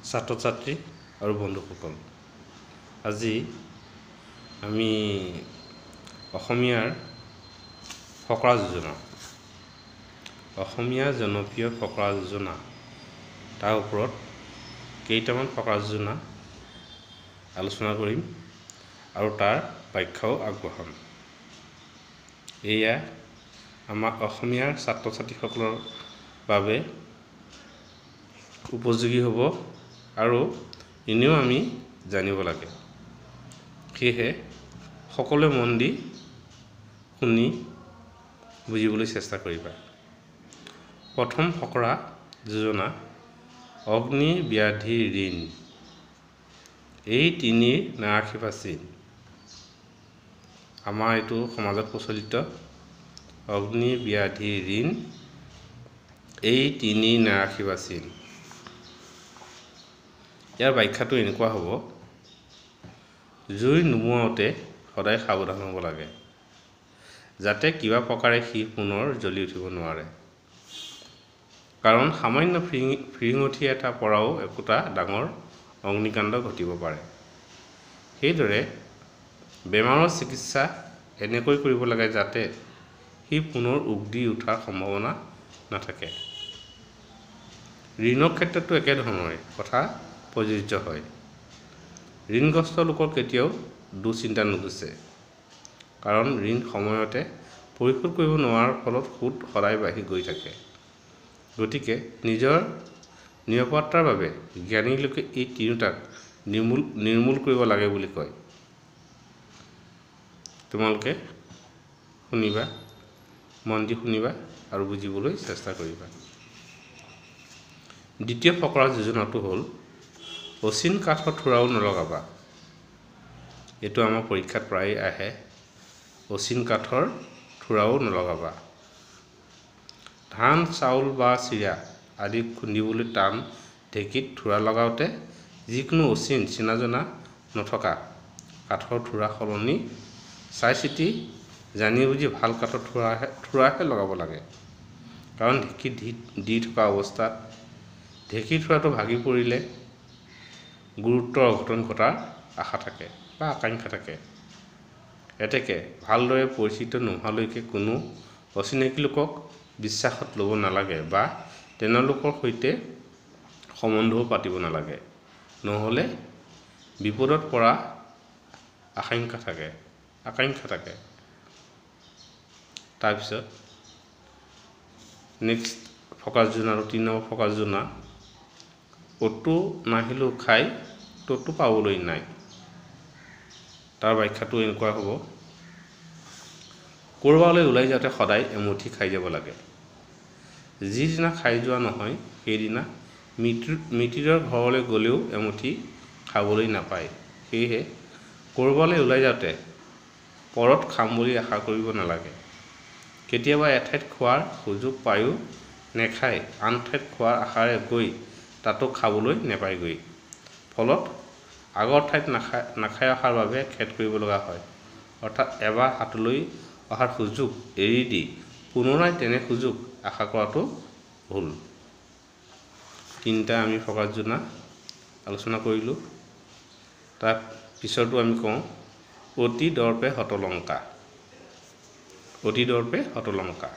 ছাত্ৰ ছাত্ৰী আৰু বন্ধুসকল, আজি আমি অসমীয়াৰ ফকৰা যোজনা, অসমীয়া জনপ্ৰিয় ফকৰা যোজনা তাৰ ওপৰত কেইটামান ফকৰা যোজনা আলোচনা কৰিম আৰু তাৰ ব্যাখ্যাও আগবঢ়াম। এয়া আমাৰ অসমীয়াৰ ছাত্ৰ ছাত্ৰীসকলৰ বাবে উপযোগী হ'ব আৰু এনেও আমি জানিব লাগে। সেয়েহে সকলোৱে মন দি শুনি বুজিবলৈ চেষ্টা কৰিবা। প্ৰথম ফকৰা যোজনা, অগ্নি ব্যাধি ঋণ, এই তিনিৰ নাৰাখিবা চিন। আমাৰ এইটো সমাজত প্ৰচলিত, অগ্নি ব্যাধি ঋণ, এই তিনি নাৰাখিবা চিন। ইয়াৰ ব্যাখ্যাটো এনেকুৱা হ'ব, জুই নুমুৱাওঁতে সদায় সাৱধান হ'ব লাগে, যাতে কিবা প্ৰকাৰে সি পুনৰ জ্বলি উঠিব নোৱাৰে। কাৰণ সামান্য ফিৰিঙঠি এটা পৰাও একোটা ডাঙৰ অগ্নিকাণ্ড ঘটিব পাৰে। সেইদৰে বেমাৰৰ চিকিৎসা এনেকৈ কৰিব লাগে যাতে সি পুনৰ উগদি উঠাৰ সম্ভাৱনা নাথাকে। ঋণৰ ক্ষেত্ৰতো একেধৰণৰে কথা প্ৰযোজ্য হয়। ঋণগ্ৰস্ত লোকৰ কেতিয়াও দুশ্চিন্তা নুগুচে, কাৰণ ঋণ সময়তে পৰিশোধ কৰিব নোৱাৰাৰ ফলত সুদ সদায় বাঢ়ি গৈ থাকে। গতিকে নিজৰ নিৰাপত্তাৰ বাবে জ্ঞানী লোকে এই তিনিওটাক নিৰ্মূল কৰিব লাগে বুলি কয়। তোমালোকে শুনিবা, মন দি শুনিবা আৰু বুজিবলৈ চেষ্টা কৰিবা। দ্বিতীয় ফকৰা যোজনাটো হ'ল, অচিন কাঠৰ থোৰাও নলগাবা। এইটো আমাৰ পৰীক্ষাত প্ৰায়ে আহে, অচিন কাঠৰ থোৰাও নলগাবা। ধান চাউল বা চিৰা আদি খুন্দিবলৈ টান ঢেঁকীত থোৰা লগাওঁতে যিকোনো অচিন চিনা-জনা নথকা কাঠৰ থোৰা সলনি চাই চিতি জানি বুজি ভাল কাঠৰ থোৰাহে লগাব লাগে। কাৰণ ঢেঁকীত দি থকা অৱস্থাত ঢেঁকীৰ থোৰাটো ভাগি পৰিলে গুৰুতৰ অঘটন ঘটাৰ আশা থাকে বা আকাংক্ষা থাকে। এতেকে ভালদৰে পৰিচিত নোহোৱালৈকে কোনো অচিনাকি লোকক বিশ্বাসত ল'ব নালাগে বা তেওঁলোকৰ সৈতে সম্বন্ধও পাতিব নালাগে, নহ'লে বিপদত পৰা আকাংক্ষা থাকে। তাৰপিছত নেক্সট ফকৰা যোজনা আৰু 3 নম্বৰ ফকৰা যোজনা, অটো নাহিলেও খাই ততো পাবলৈ নাই। তাৰ ব্যাখ্যাটো এনেকুৱা হ'ব, ক'ৰবালৈ ওলাই যাওঁতে সদায় এমুঠি খাই যাব লাগে। যিদিনা খাই যোৱা নহয় সেইদিনা মিতিৰৰ ঘৰলৈ গ'লেও এমুঠি খাবলৈ নাপায়। সেয়েহে ক'ৰবালৈ ওলাই যাওঁতে পৰত খাম বুলি আশা কৰিব নালাগে। কেতিয়াবা এঠাইত খোৱাৰ সুযোগ পায়ো নেখায় আন ঠাইত খোৱাৰ আশাৰে গৈ তাতো খাবলৈ নেপায়গৈ। ফলত আগৰ ঠাইত নাখাই অহাৰ বাবে খেদ কৰিব লগা হয়। অৰ্থাৎ এবাৰ হাতলৈ অহাৰ সুযোগ এৰি দি পুনৰাই তেনে সুযোগ আশা কৰাটো ভুল। 3টা আমি ফকৰা যোজনা আলোচনা কৰিলোঁ। তাৰ পিছৰটো আমি কওঁ, অতি দৰ্পে হতলংকা। অতি দৰ্পে হতলংকা।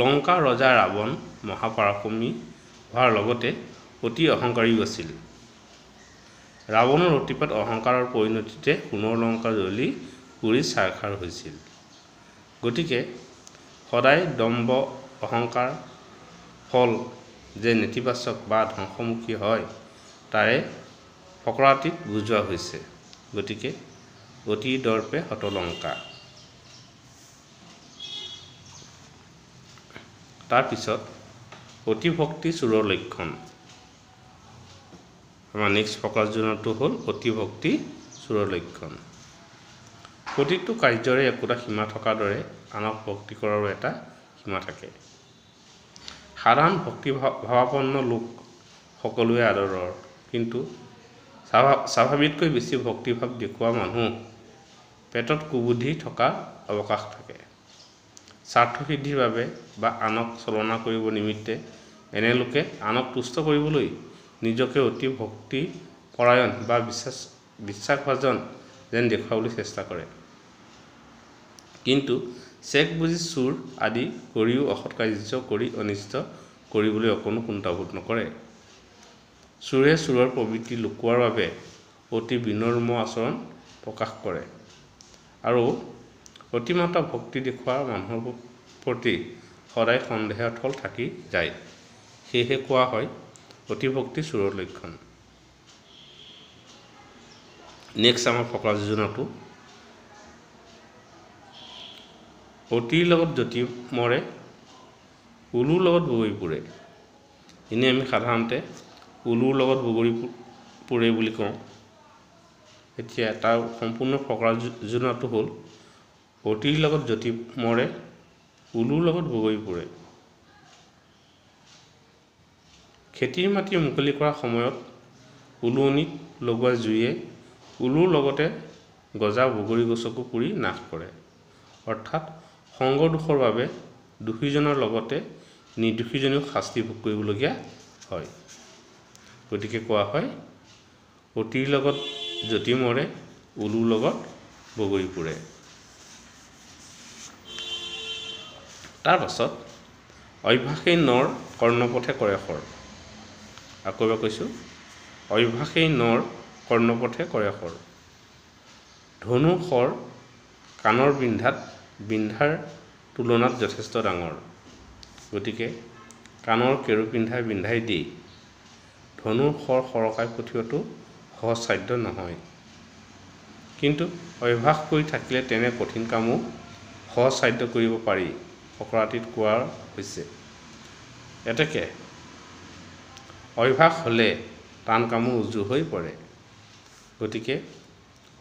লংকাৰ ৰজা ৰাৱণ মহাপৰাক্ৰমী হোৱাৰ লগতে অতি অহংকাৰীও আছিল। ৰাৱণৰ অতিপাত অহংকাৰৰ পৰিণতিতে সোণৰ লংকা জ্বলি পুৰি ছাৰখাৰ হৈছিল। গতিকে সদায় দম্ভ অহংকাৰ ফল যে নেতিবাচক বা ধ্বংসমুখী হয় তাৰে ফকৰাটিত বুজোৱা হৈছে। গতিকে অতি দৰ্পে হতলংকা। তাৰপিছত অতিভক্তি চোৰৰ লক্ষণ। আমাৰ নেক্সট ফকৰা যোজনাটো হ'ল অতিভক্তি চোৰৰ লক্ষণ। প্ৰতিটো কাৰ্যৰে একোটা সীমা থকাৰ দৰে আনক ভক্তি কৰাৰো এটা সীমা থাকে। সাধাৰণ ভক্তিভাৱাপন্ন লোক সকলোৱে আদৰৰ, কিন্তু স্বাভাৱিকতকৈ বেছি ভক্তিভাৱ দেখুওৱা মানুহ পেটত কুবুদ্ধি থকাৰ অৱকাশ থাকে। স্বাৰ্থসিদ্ধিৰ বাবে বা আনক ছলনা কৰিব নিমিত্তে এনে লোকে আনক তুষ্ট কৰিবলৈ নিজকে অতি ভক্তি পৰায়ণ বা বিশ্বাসভাজন যেন দেখুৱাবলৈ চেষ্টা কৰে। কিন্তু চেক বুজি চুৰ আদি কৰিও অসৎ কাৰ্য কৰি অনিষ্ট কৰিবলৈ অকণো কুণ্ঠাবোধ নকৰে। চোৰে চোৰৰ প্ৰবৃত্তি লুকুৱাৰ বাবে অতি বিনম্ৰ আচৰণ প্ৰকাশ কৰে আৰু অতিমাত্ৰা ভক্তি দেখুওৱা মানুহৰ প্ৰতি সদায় সন্দেহৰ থল থাকি যায়। সেয়েহে কোৱা হয় অতিভক্তি চোৰৰ লক্ষণ। নেক্সট আমাৰ ফকৰা যোজনাটো, অতিৰ লগত যতি মৰে উলুৰ লগত বগৰী পুৰে। এনেই আমি সাধাৰণতে উলুৰ লগত বগৰী পুৰে বুলি কওঁ। এতিয়া তাৰ সম্পূৰ্ণ ফকৰা যোজনাটো হ'ল অতিৰ লগত যতি মৰে উলুৰ লগত বগৰী পুৰে। খেতিৰ মাটি মুকলি কৰা সময়ত উলুৱনিত লগোৱা জুয়ে উলুৰ লগতে গজা বগৰী গছকো পুৰি নাশ কৰে। অৰ্থাৎ সংগ দোষৰ বাবে দোষীজনৰ লগতে নিৰ্দোষীজনেও শাস্তি ভোগ কৰিবলগীয়া হয়। গতিকে কোৱা হয় অতিৰ লগত যতি মৰে উলুৰ লগত বগৰী পুৰে। তাৰ পাছত অভ্যাসেই নৰ কৰ্ণপথে কৰে শৰ। আকৌ এবাৰ কৈছোঁ, অভ্যাসেই নৰ কৰ্ণপথে কৰে শৰ। ধনু শৰ কাণৰ বিন্ধাৰ তুলনাত যথেষ্ট ডাঙৰ। গতিকে কাণৰ কেৰু বিন্ধাই দি ধনুৰ শৰ সৰকাই পঠিওৱাটো সহজসাধ্য নহয়। কিন্তু অভ্যাস কৰি থাকিলে তেনে কঠিন কামো সহজসাধ্য কৰিব পাৰি ফকৰাটিত কোৱা হৈছে। এতেকে অভ্যাস হ'লে টান কামো উজু হৈ পৰে। গতিকে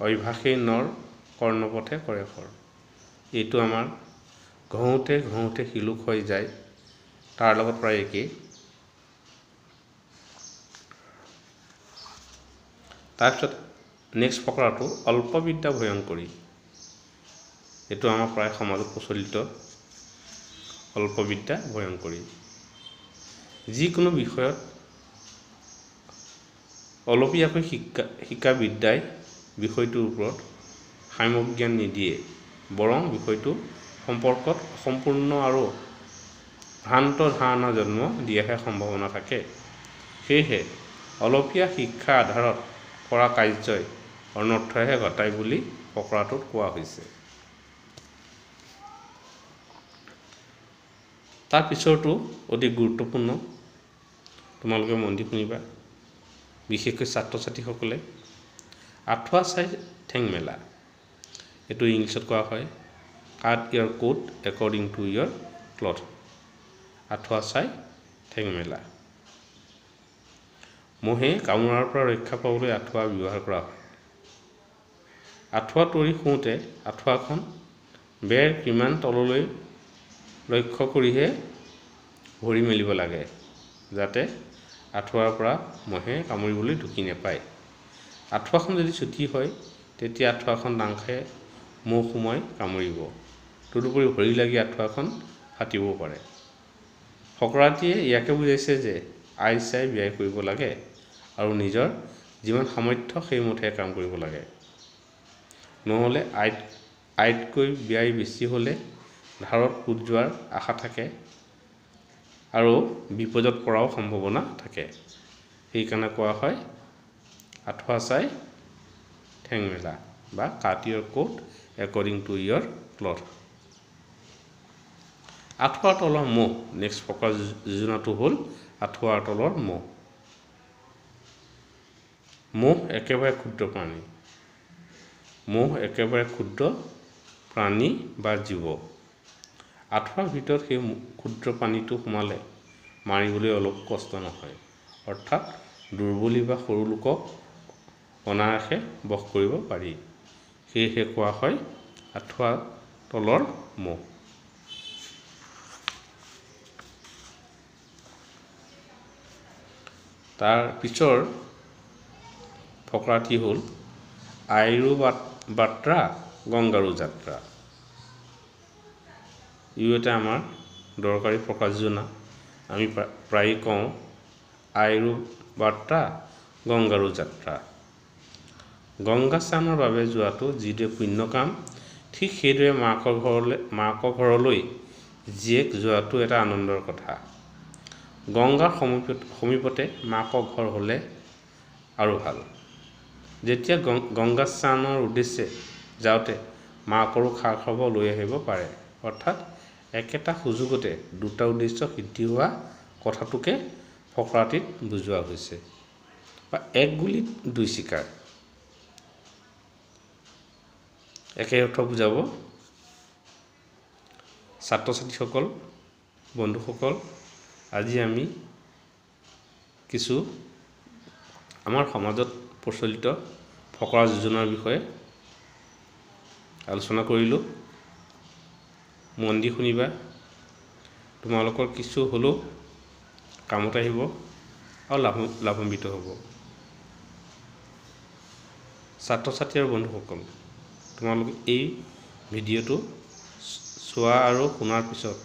অভ্যাসেই নৰ কৰ্ণপথে কৰে শৰ। এইটো আমাৰ ঘঁহোতে ঘঁহোতে শিলুক হৈ যায়, তাৰ লগত প্ৰায় একেই। তাৰপিছত নেক্সট ফকৰাটো অল্পবিদ্যা ভয়ংকৰী। এইটো আমাৰ প্ৰায় সমাজত প্ৰচলিত। অল্পবিদ্যা ভয়ংকৰী। যিকোনো বিষয়ত অলপীয়াকৈ শিকা বিদ্যাই বিষয়টোৰ ওপৰত সাম্যক জ্ঞান নিদিয়ে, বৰং বিষয়টো সম্পৰ্কত সম্পূৰ্ণ আৰু ভ্ৰান্ত ধাৰণা জন্ম দিয়াহে সম্ভাৱনা থাকে। সেয়েহে অলপীয়া শিক্ষাৰ আধাৰত কৰা কাৰ্যই অনৰ্থহে ঘটায় বুলি ফকৰাটোত কোৱা হৈছে। তাৰ পিছৰটো অতি গুৰুত্বপূৰ্ণ, তোমালোকে মন দি শুনিবা, বিশেষকৈ ছাত্ৰ ছাত্ৰীসকলে। আঁঠুৱা চাই ঠেং মেলা। এইটো ইংলিছত কোৱা হয় cut your coat according to your cloth. আঁঠুৱা চাই ঠেং মেলা। মহে কামোৰাৰ পৰা ৰক্ষা পাবলৈ আঁঠুৱা ব্যৱহাৰ কৰা হয়। আঁঠুৱা তৰি শুওঁতে আঁঠুৱাখন বেৰ কিমান তললৈ লক্ষ্য কৰিহে ভৰি মেলিব লাগে, যাতে আঁঠুৱাৰ পৰা মহে কামুৰিবলৈ ঢুকি নাপায়। আঁঠুৱাখন যদি চুটি হয় তেতিয়া আঁঠুৱাখন দাং খাই মহ সোমাই কামুৰিব। তদুপৰি ভৰি লাগি আঁঠুৱাখন ফাটিবও পাৰে। ফকৰাটিয়ে ইয়াকে বুজাইছে যে আই চাই ব্যয় কৰিব লাগে আৰু নিজৰ যিমান সামৰ্থ্য সেইমতে কাম কৰিব লাগে। নহ'লে আইতকৈ ব্যয় বেছি হ'লে ধাৰত পোত যোৱাৰ আশা থাকে আৰু বিপদত পৰাও সম্ভাৱনা থাকে। সেইকাৰণে কোৱা হয় আঁঠুৱা চাই ঠেং মেলা বা cut your coat according to your cloth. আঁঠুৱাৰ তলৰ মহ। নেক্সট ফকৰা যোজনাটো হ'ল আঁঠুৱাৰ তলৰ মহ। মহ একেবাৰে ক্ষুদ্ৰ প্ৰাণী। মহ একেবাৰে ক্ষুদ্ৰ প্ৰাণী বা জীৱ। আঁঠুৱাৰ ভিতৰত সেই ক্ষুদ্ৰ প্ৰাণীটো সোমালে মাৰিবলৈ অলপ কষ্ট নহয়। অৰ্থাৎ দুৰ্বলী বা সৰু লোকক অনায়াসে বশ কৰিব পাৰি। সেয়েহে কোৱা হয় আঁঠুৱাৰ তলৰ মহ। তাৰ পিছৰ ফকৰাটি হ'ল আইৰো বাত্ৰা গংগাৰো যাত্ৰা। ইও এটা আমাৰ দৰকাৰী ফকৰা যোজনা। আমি প্ৰায়ে কওঁ আইৰো বাৰ্তা গংগাৰো যাত্ৰা। গংগা স্নানৰ বাবে যোৱাটো যিদৰে পুণ্য কাম, ঠিক সেইদৰে মাকৰ ঘৰলৈ জীয়েক যোৱাটো এটা আনন্দৰ কথা। গংগাৰ সমীপতে মাকৰ ঘৰ হ'লে আৰু ভাল। যেতিয়া গংগা স্নানৰ উদ্দেশ্যে যাওঁতে মাকৰো খা খবৰ লৈ আহিব পাৰে। অৰ্থাৎ একেটা সুযোগতে দুটা উদ্দেশ্য সিদ্ধি হোৱা কথাটোকে ফকৰাটিত বুজোৱা হৈছে, বা এক গুলিত দুই চিকাৰ, একে অৰ্থ বুজাব। ছাত্ৰ ছাত্ৰীসকল, বন্ধুসকল, আজি আমি কিছু আমাৰ সমাজত প্ৰচলিত ফকৰা যোজনাৰ বিষয়ে আলোচনা কৰিলোঁ। মন দি শুনিবা, তোমালোকৰ কিছু হ'লেও কামত আহিব আৰু লাভান্বিত হ'ব। ছাত্ৰ ছাত্ৰী আৰু বন্ধুসকল, তোমালোকে এই ভিডিঅ'টো চোৱা আৰু শুনাৰ পিছত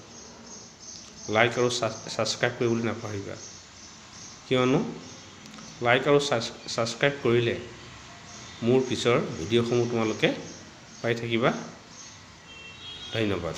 লাইক আৰু ছাবস্ক্ৰাইব কৰিবলৈ নাপাহৰিবা, কিয়নো লাইক আৰু ছাবস্ক্ৰাইব কৰিলে মোৰ পিছৰ ভিডিঅ'সমূহ তোমালোকে পাই থাকিবা। ধন্যবাদ।